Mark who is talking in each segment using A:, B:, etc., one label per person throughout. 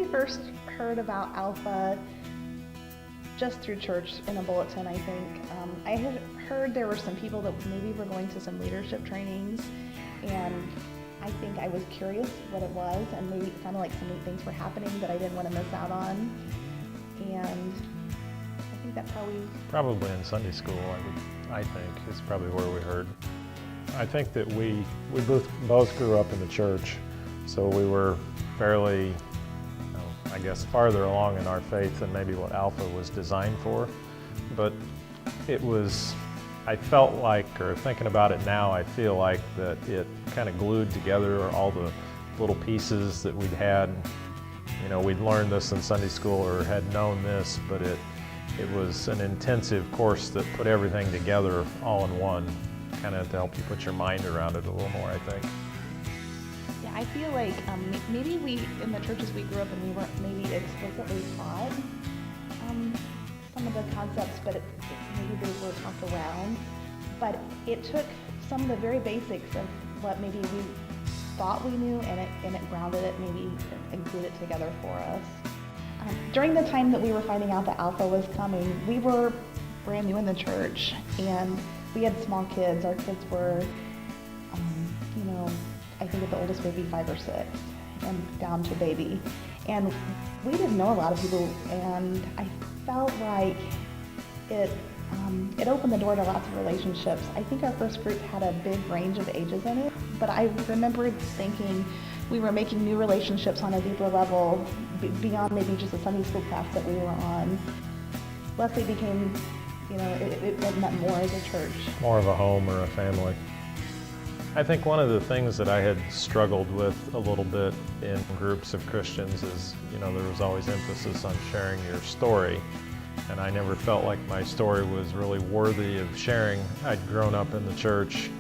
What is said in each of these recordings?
A: first heard about Alpha just through church in a bulletin, I think. I had heard there were some people that maybe were going to some leadership trainings, and I think I was curious what it was, and maybe it sounded like some neat things were happening that I didn't want to miss out on. And I think that's
B: probably in Sunday school, I think, is probably where we heard. I think that we both grew up in the church, so we were fairly, I guess, farther along in our faith than maybe what Alpha was designed for. But it was, I felt like, or thinking about it now, I feel like that it kind of glued together all the little pieces that we'd had. You know, we'd learned this in Sunday school or had known this, but it was an intensive course that put everything together all in one, kind of to help you put your mind around it a little more, I think.
A: Yeah, I feel like maybe we, in the churches we grew up in, we weren't maybe explicitly taught some of the concepts, but maybe they were talked around. But it took some of the very basics of what maybe we thought we knew, and it grounded it, maybe included it together for us. During the time that we were finding out that Alpha was coming, we were brand new in the church, and we had small kids. Our kids were, I think at the oldest maybe 5 or 6, and down to baby. And we didn't know a lot of people, and I felt like it opened the door to lots of relationships. I think our first group had a big range of ages in it, but I remember thinking we were making new relationships on a deeper level beyond maybe just a Sunday school class that we were on. Wesley became, it meant more as a church.
B: More of a home or a family. I think one of the things that I had struggled with a little bit in groups of Christians is, there was always emphasis on sharing your story. And I never felt like my story was really worthy of sharing. I'd grown up in the church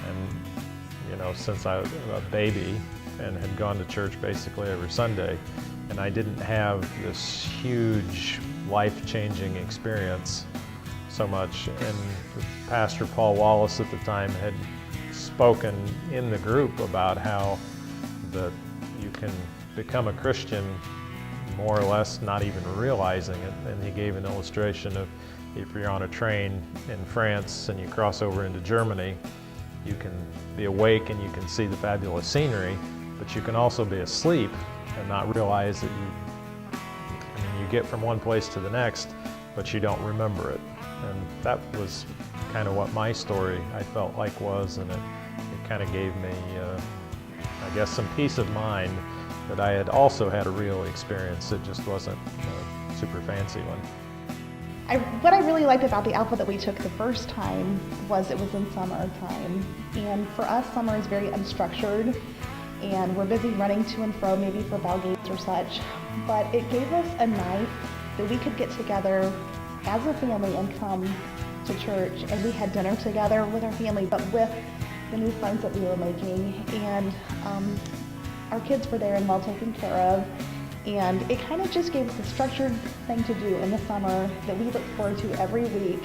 B: and, since I was a baby, and had gone to church basically every Sunday. And I didn't have this huge life-changing experience so much. And Pastor Paul Wallace at the time had spoken in the group about how that you can become a Christian more or less not even realizing it. And he gave an illustration of if you're on a train in France and you cross over into Germany, you can be awake and you can see the fabulous scenery, but you can also be asleep and not realize that you get from one place to the next, but you don't remember it. And that was kind of what my story I felt like was, and it kind of gave me, I guess, some peace of mind that I had also had a real experience. It just wasn't a super fancy one.
A: What I really liked about the Alpha that we took the first time was it was in summertime. And for us, summer is very unstructured, and we're busy running to and fro, maybe for ball games or such. But it gave us a night that we could get together as a family and come to church, and we had dinner together with our family, but with the new friends that we were making. And our kids were there and well taken care of. And it kind of just gave us a structured thing to do in the summer that we look forward to every week